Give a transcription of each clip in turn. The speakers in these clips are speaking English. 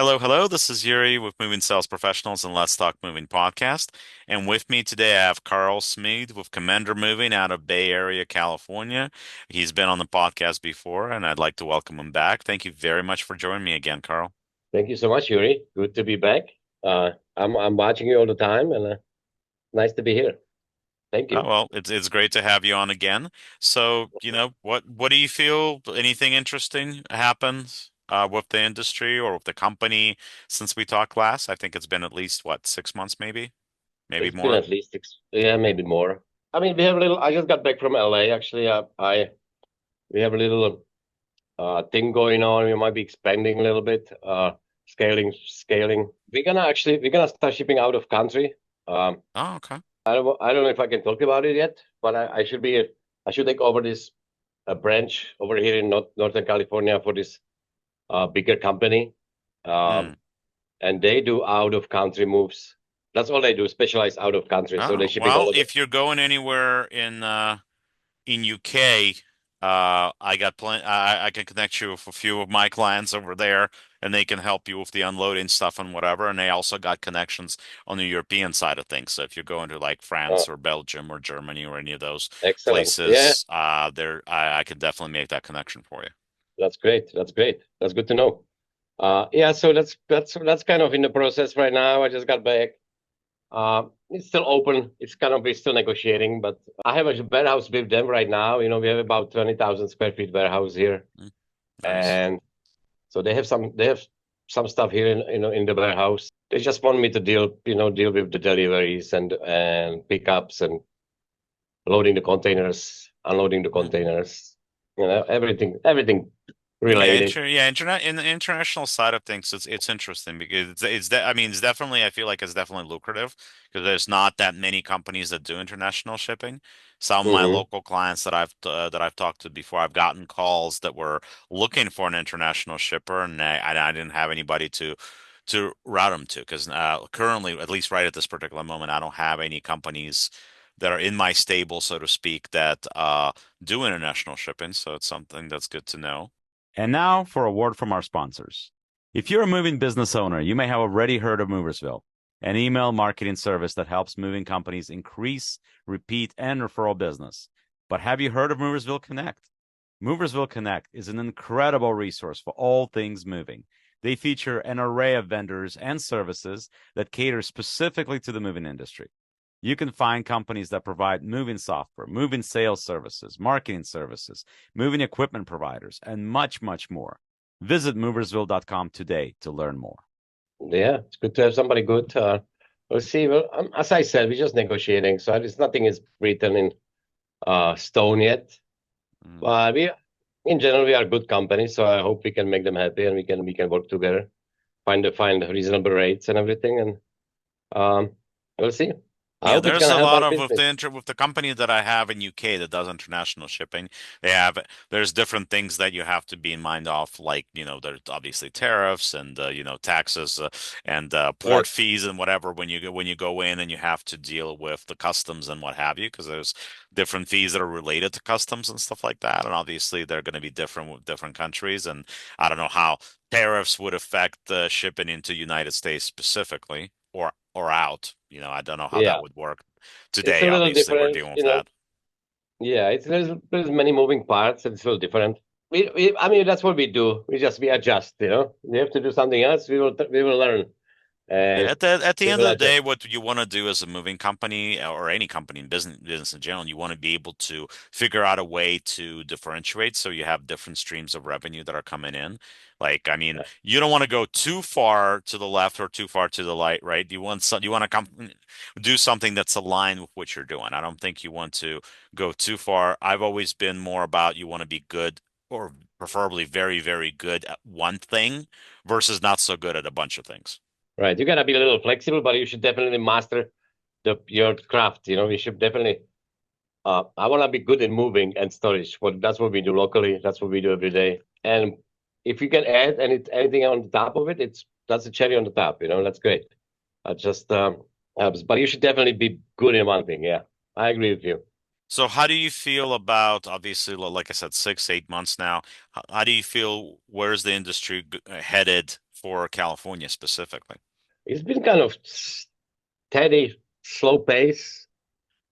Hello, hello. This is Yuri with Moving Sales Professionals and Let's Talk Moving podcast. And with me today, I have Karel Smid with Commander Moving out of Bay Area, California. He's been on the podcast before, and I'd like to welcome him back. Thank you very much for joining me again, Karel. Thank you so much, Yuri. Good to be back. I'm watching you all the time, and nice to be here. Thank Oh, you. well, it's great to have you on again. So, what do you feel? Anything interesting happened with the industry or with the company since we talked last? I think it's been at least what, 6 months, maybe It's been more. at least six, yeah, maybe more. I mean, we have a little. I just got back from LA. Actually, I we have a little thing going on. We might be expanding a little bit, scaling. We're gonna start shipping out of country. Um, Oh, okay. I don't know if I can talk about it yet, but I should take over this branch over here in Northern California for this bigger company. Hmm. Um, and they do out of country moves. That's all they do, specialize out of country. So they're Oh, shipping all well, of it. if you're going anywhere in UK, I got plenty. I can connect you with a few of my clients over there, and they can help you with the unloading stuff and whatever. And they also got connections on the European side of things. So if you're going to like Oh, France or Belgium or Germany or any of those excellent. Yeah, places, there I can definitely make that connection for you. that's great. That's great. That's good to know. Yeah, so that's kind of in the process right now. I just got back. It's still open. It's kind of we're still negotiating, but I have a warehouse with them right now. We have about 20,000 square feet warehouse here, Mm, nice. and so they have some stuff here in the warehouse. They just want me to deal with the deliveries and pickups and loading the containers, unloading the containers, everything Yeah, related. in the international side of things, it's interesting because I mean, it's definitely, I feel like it's definitely lucrative because there's not that many companies that do international shipping. Some of my Hmm. local clients that I've talked to before, I've gotten calls that were looking for an international shipper, and I didn't have anybody to route them to because currently, at least right at this particular moment, I don't have any companies that are in my stable, so to speak, that do international shipping. So it's something that's good to know. And now for a word from our sponsors. If you're a moving business owner, you may have already heard of Moversville, an email marketing service that helps moving companies increase, repeat, and referral business. But have you heard of Moversville Connect? Moversville Connect is an incredible resource for all things moving. They feature an array of vendors and services that cater specifically to the moving industry. You can find companies that provide moving software, moving sales services, marketing services, moving equipment providers, and much, much more. Visit moversville.com today to learn more. Yeah, it's good to have somebody good. We'll see. Well, as I said, we're just negotiating, so there's nothing is written in stone yet. Mm. But in general, we are a good company, so I hope we can make them happy and we can work together, find reasonable rates and everything, and we'll see. I Yeah, hope it's there's gonna a help lot our of business. with the company that I have in UK that does international shipping. They have there's different things that you have to be in mind of, like there's obviously tariffs and taxes and port Right. fees and whatever when you go in and you have to deal with the customs and what have you, because there's different fees that are related to customs and stuff like that, and obviously they're going to be different with different countries, and I don't know how tariffs would affect shipping into United States specifically or out. I don't know how that Yeah, would work. it's Today, a little obviously, we're different, dealing with that. Yeah, there's many moving parts, and it's a little different. I mean, that's what we do. We adjust. We have to do something else. We will learn, Yeah, and at the we end will of the adjust. day, what you want to do as a moving company or any company in business in general, you want to be able to figure out a way to differentiate so you have different streams of revenue that are coming in. Like, I mean, Yeah, you don't want to go too far to the left or too far to the right, right? You want to do something that's aligned with what you're doing. I don't think you want to go too far. I've always been more about you want to be good or preferably very, very good at one thing versus not so good at a bunch of things. right. You gotta be a little flexible, but you should definitely master your craft. You should definitely. I want to be good in moving and storage. That's what we do locally. That's what we do every day. And if you can add anything on the top of it, that's a cherry on the top. That's great. Just helps. But you should definitely be good in one thing. Yeah, I agree with you. So how do you feel about, obviously, like I said, 6, 8 months now? How do you feel? Where's the industry headed for California specifically? It's been kind of steady, slow pace.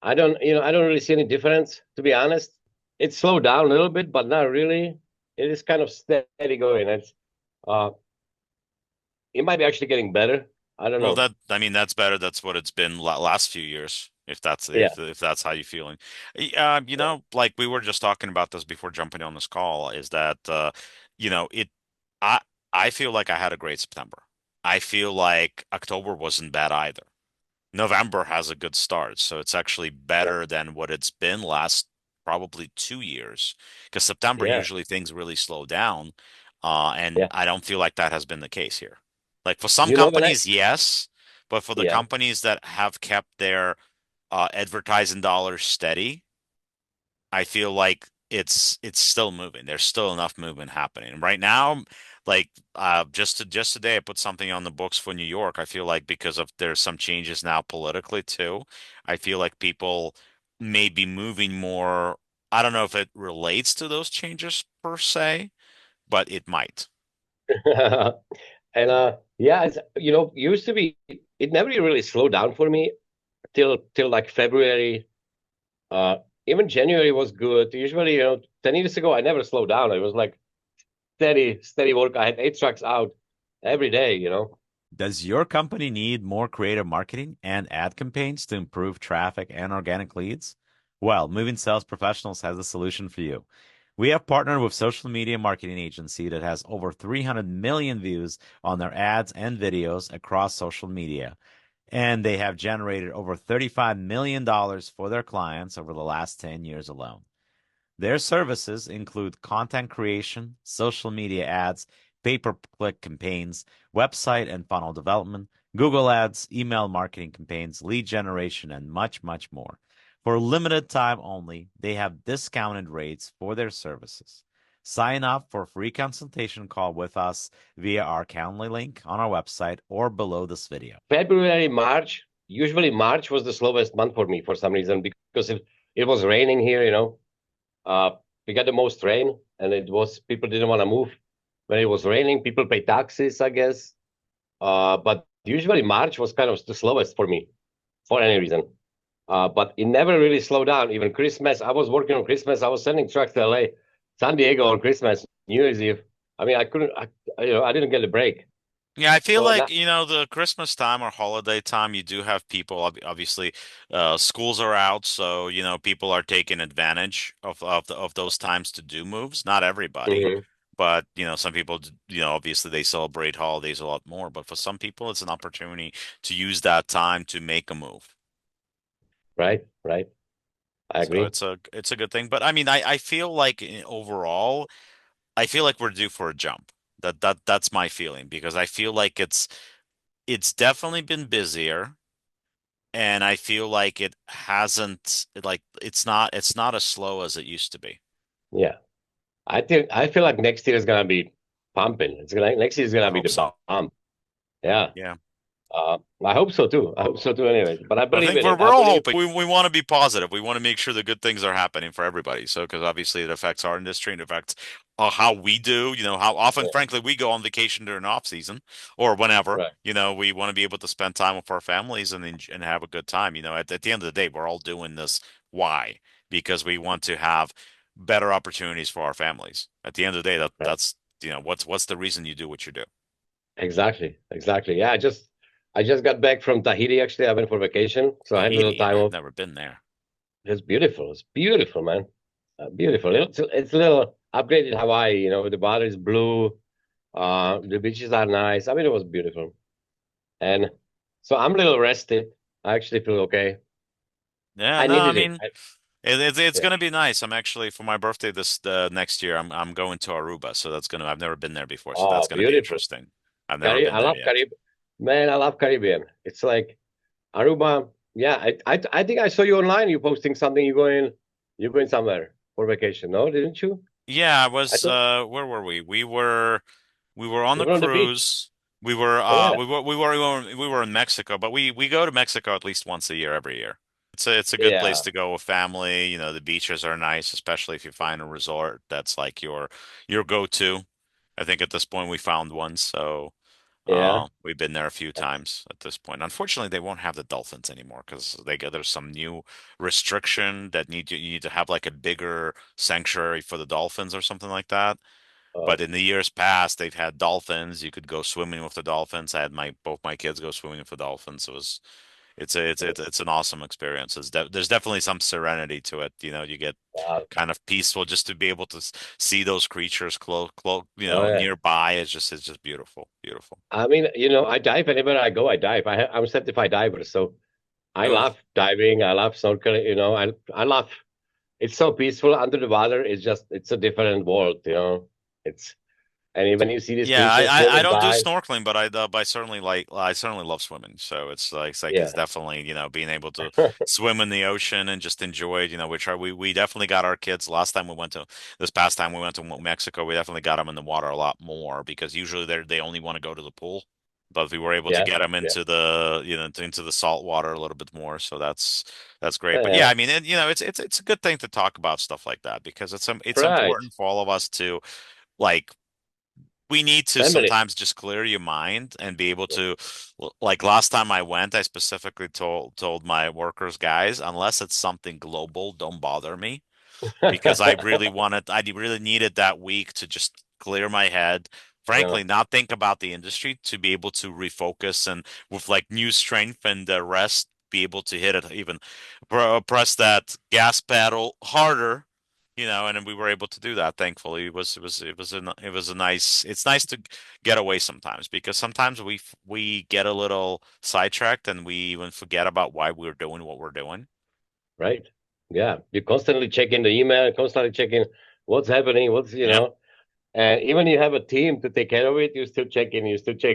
I don't really see any difference, to be honest. It slowed down a little bit, but not really. It is kind of steady going. Uh, it might be actually getting better. I don't Well, know. I mean, that's better. That's what it's been last few years, if that's Yeah, if that's how you're feeling. yeah, Like we were just talking about this before jumping on this call, is that it I I feel like I had a great September. I feel like October wasn't bad either. November has a good start, so it's actually yeah, better than what it's been last probably 2 years. Because September yeah, usually things really slow down, and yeah. I don't feel like that has been the case here. Like for some You know, when I, companies, yes, but for the yeah. companies that have kept their advertising dollars steady, I feel like it's still moving. There's still enough movement happening. Right now, like just today I put something on the books for New York. I feel like because of there's some changes now politically too. I feel like people may be moving more. I don't know if it relates to those changes per se, but it might. And yeah, used to be it never really slowed down for me till like February. Uh, Even January was good. Usually, 10 years ago, I never slowed down. It was like steady work. I had 8 tracks out every day. Does your company need more creative marketing and ad campaigns to improve traffic and organic leads? Well, Moving Sales Professionals has a solution for you. We have partnered with social media marketing agency that has over 300 million views on their ads and videos across social media, and they have generated over $35 million for their clients over the last 10 years alone. Their services include content creation, social media ads, pay-per-click campaigns, website and funnel development, Google Ads, email marketing campaigns, lead generation, and much, much more. For limited time only, they have discounted rates for their services. Sign up for a free consultation call with us via our Calendly link on our website or below this video. February, March. Usually, March was the slowest month for me for some reason because it was raining here. Uh, we got the most rain, and it was people didn't want to move when it was raining. People pay taxes, I guess. But usually March was kind of the slowest for me for any reason. But it never really slowed down. Even Christmas, I was working on Christmas. I was sending trucks to LA, San Diego on Christmas, New Year's Eve. I mean, I couldn't, I didn't get a break. Yeah, I feel So like, now, the Christmas time or holiday time, you do have people, obviously, schools are out, so, people are taking advantage of those times to do moves. Not everybody, mhm, but, some people, obviously they celebrate holidays a lot more, but for some people, it's an opportunity to use that time to make a move. right, right. I So agree. it's a good thing. But I mean, I feel like overall, I feel like we're due for a jump. That's my feeling because I feel like it's definitely been busier. And I feel like it hasn't like it's not as slow as it used to be. Yeah. I feel like next year is gonna be pumping. Next year is I gonna be hope the so. bomb. Yeah. Yeah. I hope so too. I hope so too. Anyways, but I I believe think in it. we're I all believe. hoping. We want to be positive. We want to make sure the good things are happening for everybody. So because obviously it affects our industry and affects how we do. How often, Yeah. frankly, we go on vacation during off season or whenever. Right. We want to be able to spend time with our families and have a good time. At the end of the day, we're all doing this. Why? Because we want to have better opportunities for our families. At the end of the day, Right. that's what's the reason you do what you do. Exactly. Exactly. Yeah. I just got back from Tahiti. Actually, I went for vacation, so I had a little Tahiti, time I've off. never been there. It's beautiful. It's beautiful, man. Beautiful. It's a little upgraded Hawaii. The water is blue. The beaches are nice. I mean, it was beautiful. And so I'm a little rested. I actually feel okay. Yeah, I no, I needed it. mean. It's Yeah. gonna be nice. I'm actually for my birthday this next year. I'm going to Aruba, so I've never been there before, so that's Oh, gonna be beautiful. interesting. I've never been I there love yet. Caribbean. Man, I love Caribbean. It's like Aruba. Yeah, I think I saw you online. You posting something. You going somewhere for vacation? No, didn't you? Yeah, I I was. think Where were we? We were on you the were on the beach. cruise. We were Oh yeah. we were in Mexico, but we go to Mexico at least once a year every year. it's a good place Yeah, to go with family. You know, the beaches are nice, especially if you find a resort that's like your go-to. I think at this point we found one, so yeah. we've been there a few times at this point. Unfortunately, they won't have the dolphins anymore because there's some new restriction that you need to have like a bigger sanctuary for the dolphins or something like that. But Oh, in the years past, they've had dolphins. You could go swimming with the dolphins. I had my both my kids go swimming with the dolphins. It's an awesome experience. There's definitely some serenity to it. You know, you get wow. kind of peaceful just to be able to see those creatures close, Oh, yeah. nearby. It's just beautiful, beautiful. I mean, I dive anywhere I go. I dive. I'm a certified diver, so I Oh, love diving. I love snorkeling. I love. It's so peaceful under the water. It's a different world. It's and when you see these yeah. creatures I swimming don't do by, snorkeling, but I certainly love swimming. So it's yeah, definitely being able to swim in the ocean and just enjoy it. We definitely got our kids last time we went to this past time we went to Mexico. We definitely got them in the water a lot more because usually they only want to go to the pool. But we were able to yeah, get them yeah, into into the salt water a little bit more, so that's great. But yeah, yeah. I mean, it's a good thing to talk about stuff like that because it's Right, important for all of us to like we need to family. sometimes just clear your mind and be able to like last time I went, I specifically told my workers, guys, unless it's something global, don't bother me because I really needed that week to just clear my head. Yeah, Frankly, not think about the industry to be able to refocus and with like new strength and the rest, be able to hit it even press that gas pedal harder, and then we were able to do that. Thankfully, it was a nice. It's nice to get away sometimes because sometimes we get a little sidetracked and we even forget about why we're doing what we're doing. right. Yeah, you constantly checking the email, constantly checking what's happening, Yep. and even you have a team to take care of it, you're still checking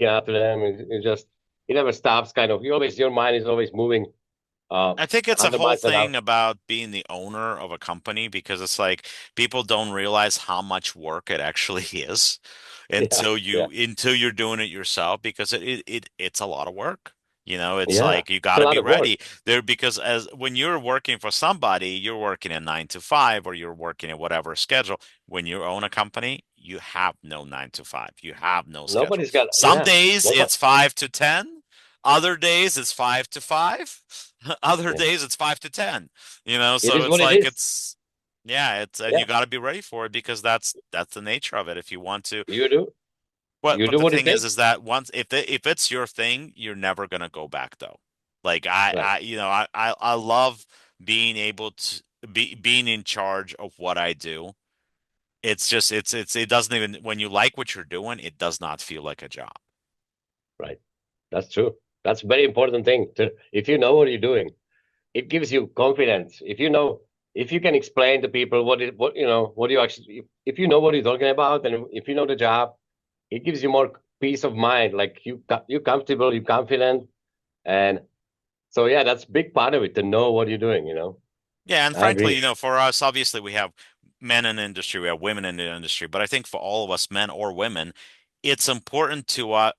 after them. It never stops. Kind of, your mind is always moving, I think it's a 100 whole miles an hour. thing about being the owner of a company because it's like people don't realize how much work it actually is Yeah, yeah, until you're doing it yourself because it's a lot of work. It's yeah. like you It's got a to lot be of work. ready there because as when you're working for somebody, you're working a 9 to 5 or you're working at whatever schedule. When you own a company, you have no 9 to 5. You have no schedule. Nobody's got, Some yeah, days nobody, it's 5 to 10. Other days it's 5 to 5. Other yeah. days it's 5 to 10. It So is it's what it like is. and Yeah, you got to be ready for it because that's the nature of it. If you want to, you do. but You but do the what it thing is takes. that once if it's your thing, you're never gonna go back though. Like Right, I love being able to being in charge of what I do. It's just it doesn't even when you like what you're doing, it does not feel like a job. right. That's true. That's a very important thing. If you know what you're doing, it gives you confidence. If you can explain to people what you actually, if you know what you're talking about, and if you know the job, it gives you more peace of mind. Like you're comfortable, you're confident, and so yeah, that's a big part of it to know what you're doing. Yeah, and I frankly, agree. for us, obviously we have men in the industry, we have women in the industry, but I think for all of us, men or women, it's important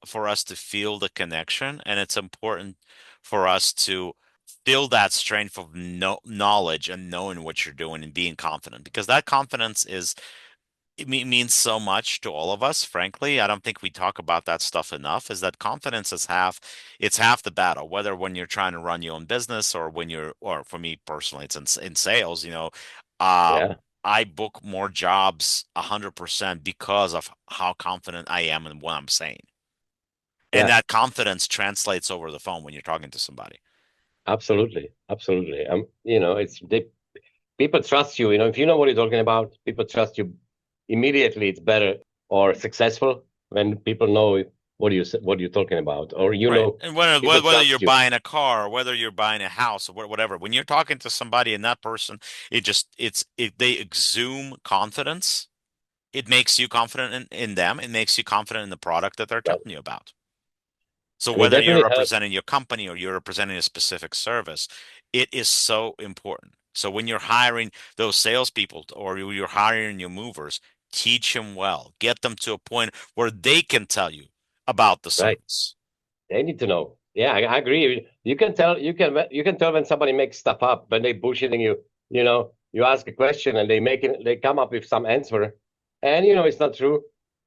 for us to feel the connection, and it's important for us to feel that strength of knowledge and knowing what you're doing and being confident, because that confidence means so much to all of us, frankly. I don't think we talk about that stuff enough, is that confidence is it's half the battle, whether when you're trying to run your own business or or for me personally, it's in sales, uh, Yeah, I book more jobs 100% because of how confident I am in what I'm saying. And yeah, that confidence translates over the phone when you're talking to somebody. absolutely, absolutely. People trust you. If you know what you're talking about, people trust you immediately. It's better or successful when people know what you're talking about, or Right. And people whether you're trust you. buying a car or whether you're buying a house or whatever, when you're talking to somebody and that person, they exude confidence. It makes you confident in them. It makes you confident in the product that they're Right. telling you about. So And it whether you're definitely helps. representing your company or you're representing a specific service, it is so important. So when you're hiring those salespeople or you're hiring your movers, teach them well. Get them to a point where they can tell you about the Right. service. They need to know. Yeah, I agree. You can tell when somebody makes stuff up, when they bullshitting you. You ask a question and they come up with some answer, and it's not true,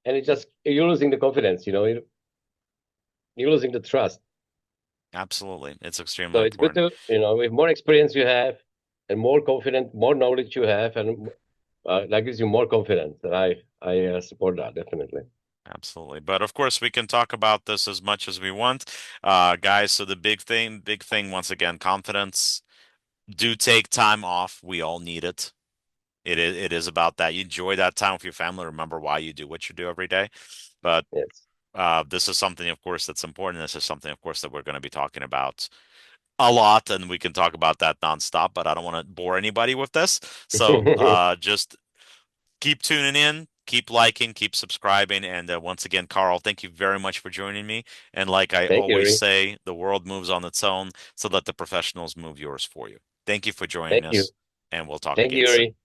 and you're losing the confidence. You're losing the trust. Absolutely. It's extremely So it's good important. to, with more experience you have, and more confident, more knowledge you have, and that gives you more confidence. And I support that definitely. Absolutely. But of course, we can talk about this as much as we want. Guys, so the big thing, once again, confidence. Do take time off. We all need it. It is about that. You enjoy that time with your family. Remember why you do what you do every day. But Yes. this is something, of course, that's important. This is something, of course, that we're going to be talking about a lot, and we can talk about that nonstop. But I don't want to bore anybody with this. So just keep tuning in, keep liking, keep subscribing. And once again, Carl, thank you very much for joining me. And like I Thank you, always Yuri. say, the world moves on its own, so let the professionals move yours for you. Thank you for joining Thank you. us, and we'll talk Thank you, again soon. Yuri.